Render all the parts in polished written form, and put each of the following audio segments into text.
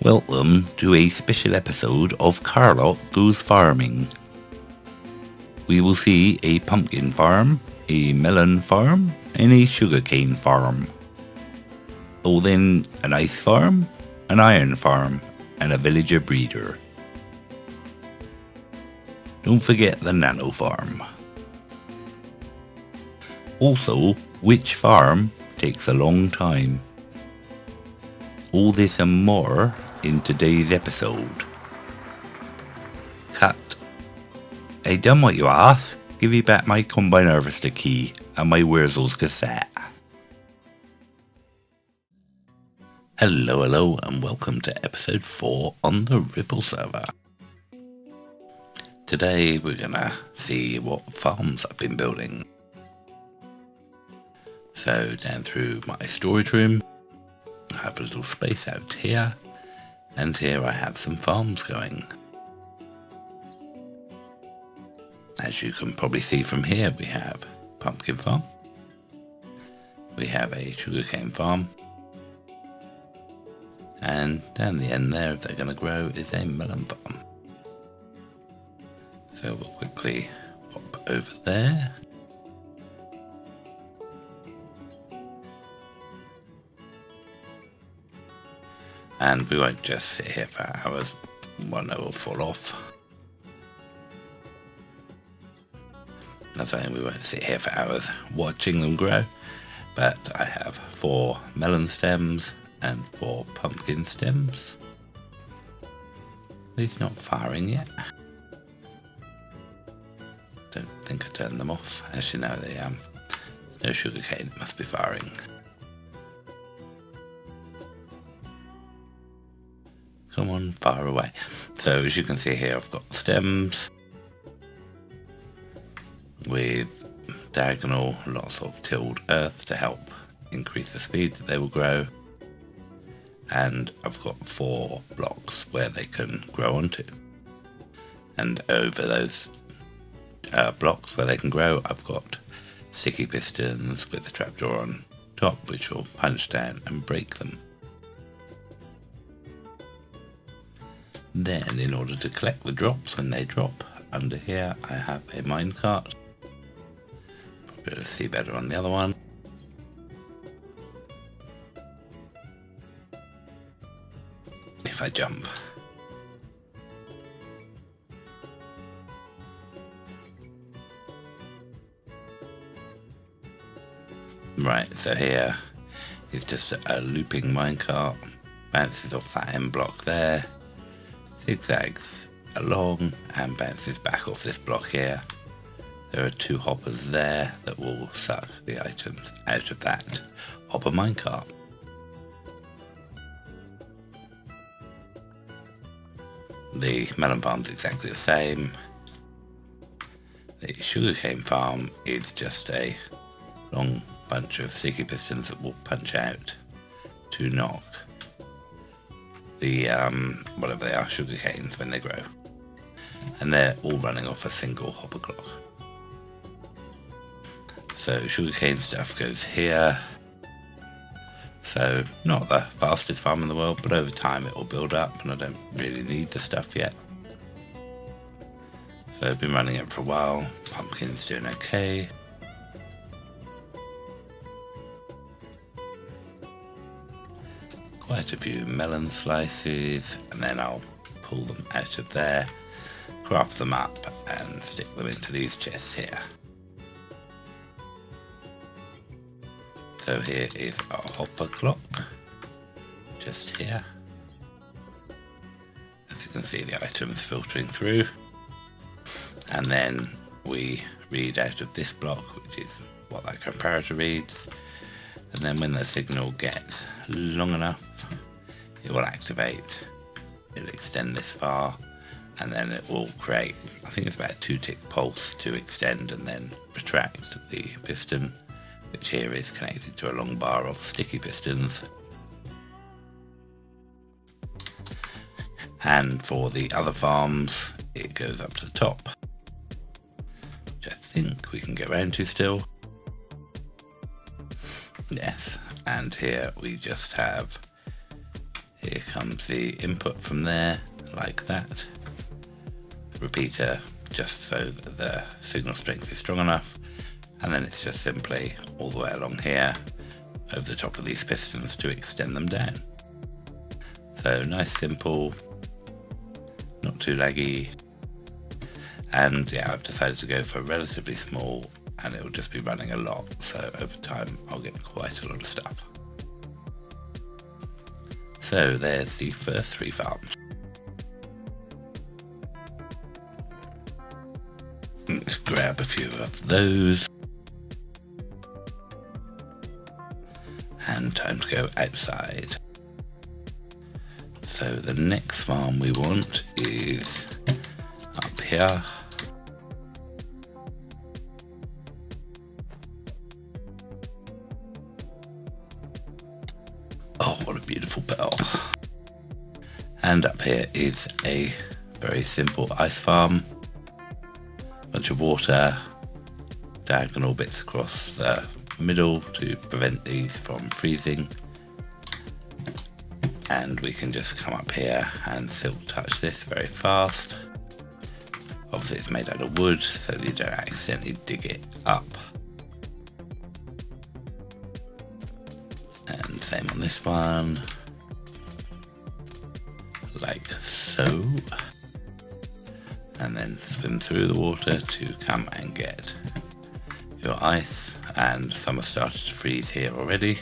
Welcome to a special episode of Karloc Goes Farming. We will see a pumpkin farm, a melon farm, and a sugarcane farm. Oh, then an ice farm, an iron farm, and a villager breeder. Don't forget the nano farm. Also, which farm takes a long time. All this and more in today's episode. Cut. I done what you asked. Give you back my combine harvester key and my Wurzel's cassette. Hello, and welcome to episode 4 on the Ripple server. Today we're gonna see what farms I've been building. So down through my storage room, I have a little space out here, and here I have some farms going. As you can probably see from here, we have a pumpkin farm, we have a sugarcane farm, and down the end there, if they're going to grow, is a melon farm. So we'll quickly pop over there. And we won't just sit here for hours, one will fall off. I'm saying we won't sit here for hours watching them grow, but I have 4 melon stems and 4 pumpkin stems. These not firing yet. Don't think I turned them off. Actually no, there's no sugarcane, it must be firing. Come on, fire away. So as you can see here, I've got stems with diagonal, lots of tilled earth to help increase the speed that they will grow. And I've got 4 blocks where they can grow onto. And over those blocks where they can grow, I've got sticky pistons with a trapdoor on top, which will punch down and break them. Then, in order to collect the drops when they drop, under here I have a minecart. Probably able to see better on the other one. If I jump. Right, so here is just a looping minecart, bounces off that end block there, zigzags along and bounces back off this block here. There are 2 hoppers there that will suck the items out of that hopper minecart. The melon farm's exactly the same. The sugarcane farm is just a long bunch of sticky pistons that will punch out to knock the whatever they are, sugar canes when they grow, and they're all running off a single hopper clock. So sugarcane stuff goes here. So not the fastest farm in the world, but over time it will build up, and I don't really need the stuff yet. So I've been running it for a while. Pumpkin's doing okay. Quite a few melon slices, and then I'll pull them out of there, craft them up and stick them into these chests here. So here is our hopper clock, just here. As you can see, the items filtering through, and then we read out of this block, which is what that comparator reads. And then when the signal gets long enough, it will activate. It'll extend this far, and then it will create, I think it's about a 2-tick pulse to extend and then retract the piston, which here is connected to a long bar of sticky pistons. And for the other farms, it goes up to the top, which I think we can get around to still. Yes, and here we just have Here comes the input from there, like that. Repeater, just so that the signal strength is strong enough. And then it's just simply all the way along here, over the top of these pistons to extend them down. So nice, simple, not too laggy. And yeah, I've decided to go for relatively small, and it will just be running a lot. So over time, I'll get quite a lot of stuff. So there's the first 3 farms. Let's grab a few of those. And time to go outside. So the next farm we want is up here. Oh, what a beautiful pearl. And up here is a very simple ice farm. Bunch of water, diagonal bits across the middle to prevent these from freezing. And we can just come up here and silk touch this very fast. Obviously it's made out of wood, so that you don't accidentally dig it up. And same on this one, like so. And then swim through the water to come and get your ice. And some have started to freeze here already.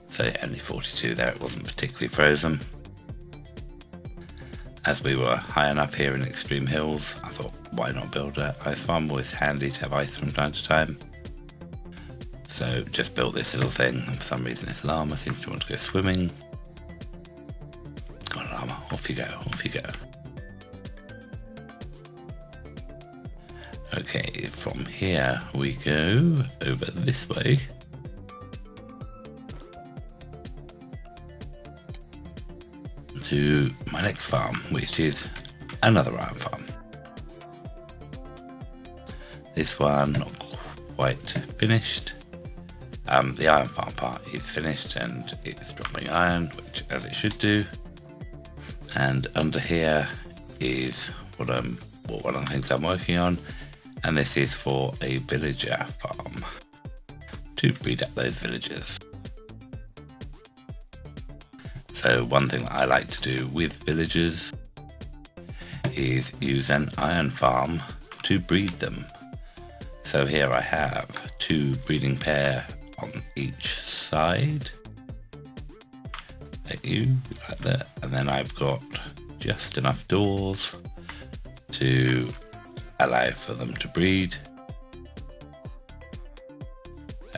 So yeah, only 42 there, it wasn't particularly frozen. As we were high enough here in extreme hills, I thought, why not build an ice farm? Always handy to have ice from time to time. So just built this little thing. For some reason this llama seems to want to go swimming. Go on, llama, off you go, off you go. Okay, from here we go over this way. To my next farm, which is another iron farm. This one not quite finished. The iron farm part is finished and it's dropping iron, which as it should do. And under here is one of the things I'm working on, and this is for a villager farm to breed up those villagers. So one thing that I like to do with villagers is use an iron farm to breed them. So here I have 2 breeding pair on each side, like that, and then I've got just enough doors to allow for them to breed,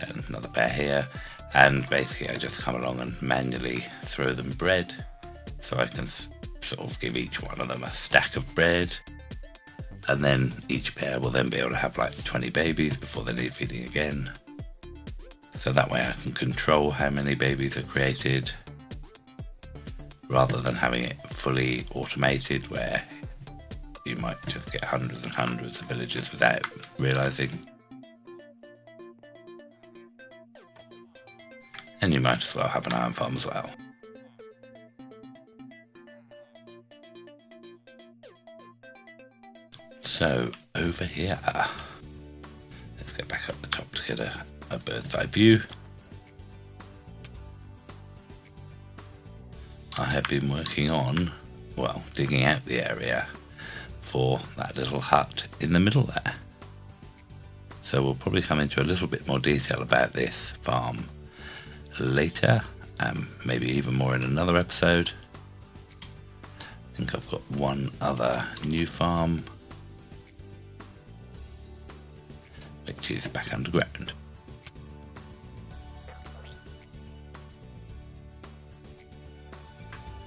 and another pair here. And basically I just come along and manually throw them bread, so I can sort of give each one of them a stack of bread, and then each pair will then be able to have like 20 babies before they need feeding again. So that way I can control how many babies are created, rather than having it fully automated where you might just get hundreds and hundreds of villagers without realizing. And you might as well have an iron farm as well. So over here, let's get back up the top to get a bird's eye view. I have been working on, well, digging out the area for that little hut in the middle there. So we'll probably come into a little bit more detail about this farm later, maybe even more in another episode. I think I've got one other new farm, which is back underground.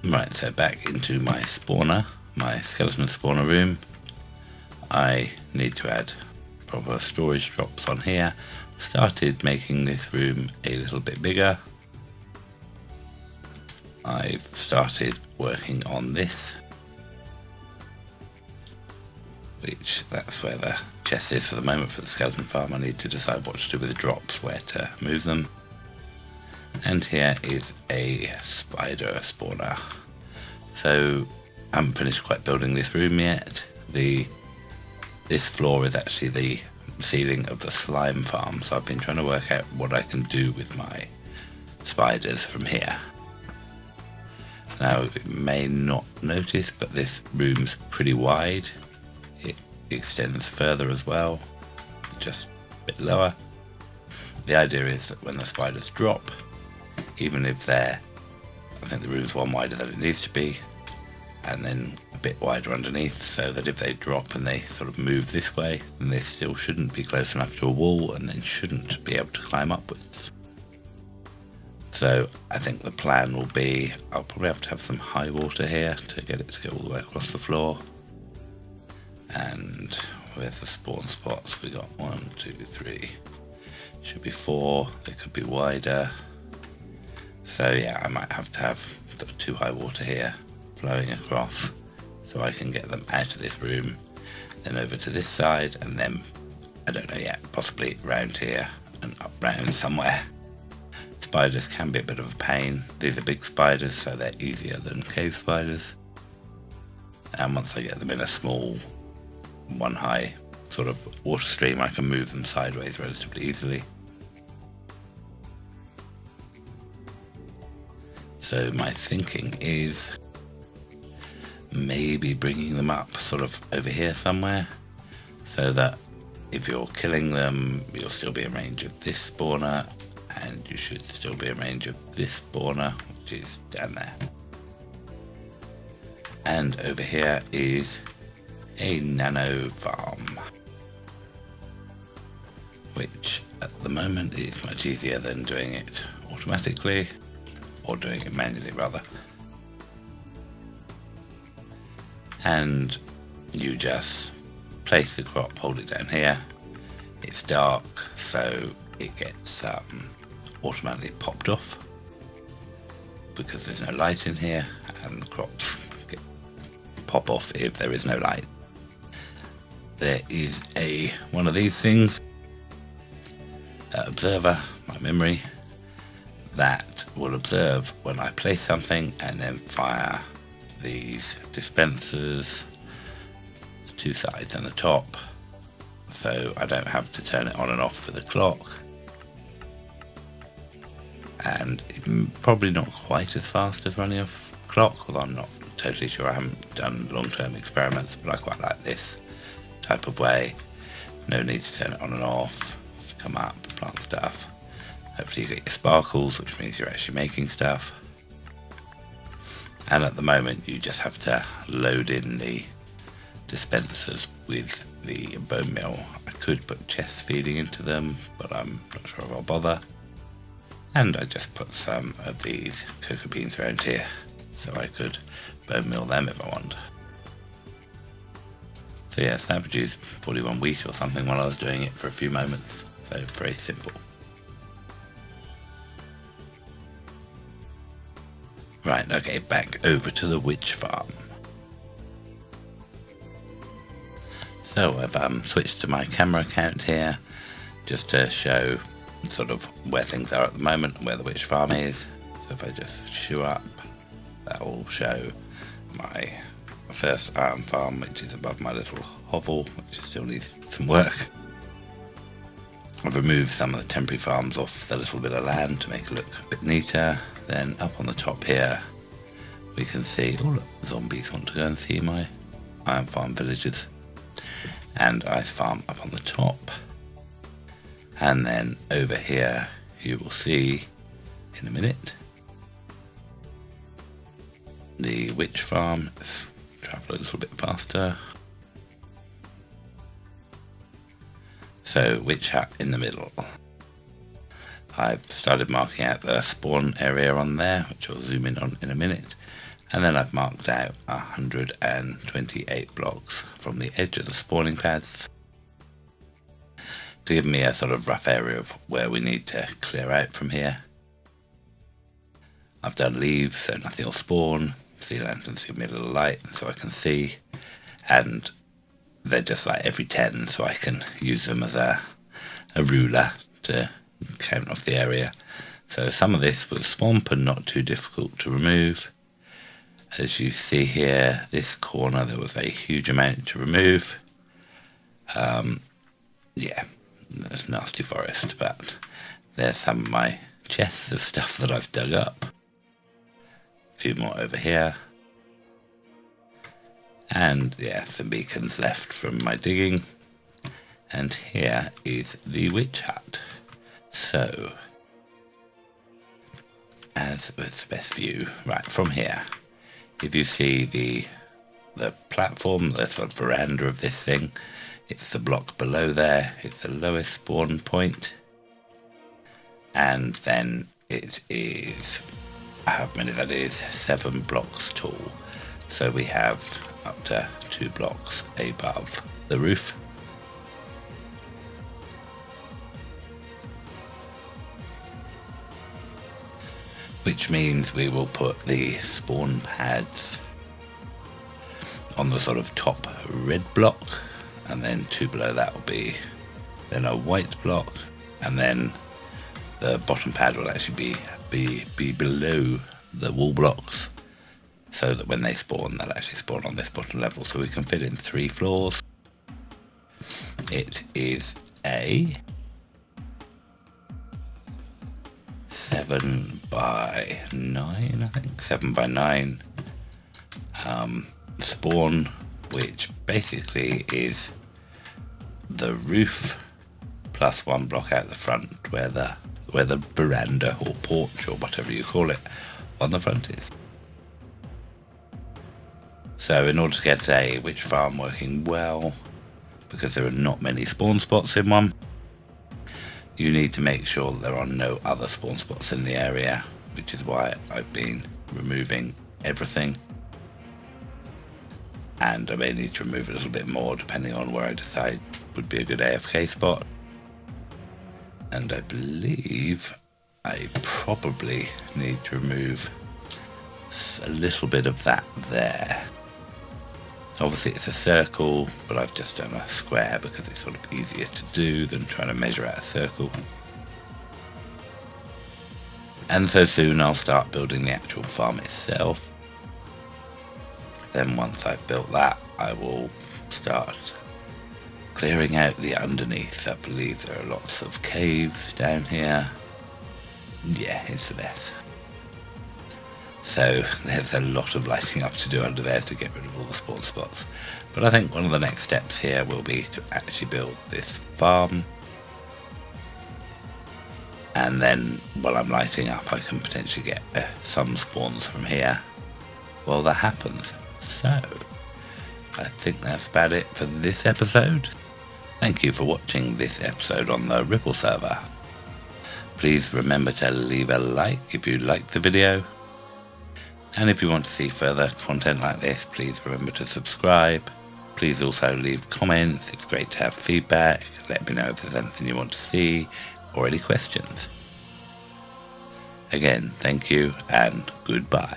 Right, so back into my spawner, my skeleton spawner room. I need to add proper storage drops on here. Started making this room a little bit bigger. I've started working on this, which that's where the chest is for the moment for the skeleton farm. I need to decide what to do with the drops, where to move them. And here is a spider spawner. So I haven't finished quite building this room yet. This floor is actually the ceiling of the slime farm, so I've been trying to work out what I can do with my spiders from here. Now, you may not notice, but this room's pretty wide. It extends further as well, just a bit lower. The idea is that when the spiders drop, even if I think the room's one wider than it needs to be, and then a bit wider underneath, so that if they drop and they sort of move this way, then they still shouldn't be close enough to a wall and then shouldn't be able to climb upwards. So I think the plan will be, I'll probably have to have some high water here to get it to go all the way across the floor. And where's the spawn spots? We got 1, 2, 3, should be 4, they could be wider. So yeah, I might have to have 2 high water here flowing across, so I can get them out of this room, then over to this side, and then, I don't know yet, possibly round here and up round somewhere. Spiders can be a bit of a pain. These are big spiders, so they're easier than cave spiders. And once I get them in a small, one high sort of water stream, I can move them sideways relatively easily. So my thinking is maybe bringing them up sort of over here somewhere, so that if you're killing them, you'll still be in range of this spawner, and you should still be in range of this spawner, which is down there. And over here is a nano farm, which at the moment is much easier than doing it automatically, or doing it manually rather. And you just place the crop, hold it down here. It's dark, so it gets automatically popped off because there's no light in here, and the crops pop off if there is no light. There is one of these things, observer, my memory, that will observe when I place something and then fire these dispensers, 2 sides and the top, so I don't have to turn it on and off for the clock. And it's probably not quite as fast as running a clock, although I'm not totally sure. I haven't done long-term experiments, but I quite like this type of way. No need to turn it on and off, come up, plant stuff. Hopefully you get your sparkles, which means you're actually making stuff. And at the moment you just have to load in the dispensers with the bone meal. I could put chest feeding into them, but I'm not sure if I'll bother. And I just put some of these cocoa beans around here, so I could bone meal them if I want. So yes, I produced 41 wheat or something while I was doing it for a few moments, so very simple. Right, okay, back over to the witch farm. So I've switched to my camera account here, just to show sort of where things are at the moment, where the witch farm is. So if I just shoo up, that will show my first iron farm, which is above my little hovel, which still needs some work. I've removed some of the temporary farms off the little bit of land to make it look a bit neater. Then up on the top here we can see, oh look, zombies want to go and see my iron farm villages. And ice farm up on the top. And then over here you will see in a minute the witch farm. Let's travel a little bit faster. So witch hut in the middle. I've started marking out the spawn area on there, which I'll zoom in on in a minute. And then I've marked out 128 blocks from the edge of the spawning pads to give me a sort of rough area of where we need to clear out from here. I've done leaves so nothing will spawn, sea lanterns give me a little light so I can see, and they're just like every 10, so I can use them as a ruler to count off the area. So some of this was swamp and not too difficult to remove. As you see here, this corner there was a huge amount to remove. Yeah, there's nasty forest, but there's some of my chests of stuff that I've dug up. A few more over here. And yeah, some beacons left from my digging. And here is the witch hut. So, as it's the best view, right from here, if you see the platform, the sort of veranda of this thing, it's the block below there, it's the lowest spawn point. And then it is, how many that is, 7 blocks tall. So we have up to 2 blocks above the roof. Which means we will put the spawn pads on the sort of top red block, and then 2 below that will be then a white block, and then the bottom pad will actually be below the wall blocks, so that when they spawn, they'll actually spawn on this bottom level, so we can fit in 3 floors. It is a 7 by 9, I think, 7 by 9 spawn, which basically is the roof plus 1 block out the front where the veranda or porch or whatever you call it on the front is. So in order to get a witch farm working well, because there are not many spawn spots in one, you need to make sure that there are no other spawn spots in the area, which is why I've been removing everything. And I may need to remove a little bit more depending on where I decide would be a good AFK spot. And I believe I probably need to remove a little bit of that there. Obviously it's a circle, but I've just done a square because it's sort of easier to do than trying to measure out a circle. And so soon I'll start building the actual farm itself. Then once I've built that, I will start clearing out the underneath. I believe there are lots of caves down here. Yeah, it's a mess. So there's a lot of lighting up to do under there to get rid of all the spawn spots. But I think one of the next steps here will be to actually build this farm. And then while I'm lighting up, I can potentially get some spawns from here while that happens. So I think that's about it for this episode. Thank you for watching this episode on the Ripple server. Please remember to leave a like if you liked the video. And if you want to see further content like this, please remember to subscribe. Please also leave comments. It's great to have feedback. Let me know if there's anything you want to see or any questions. Again, thank you and goodbye.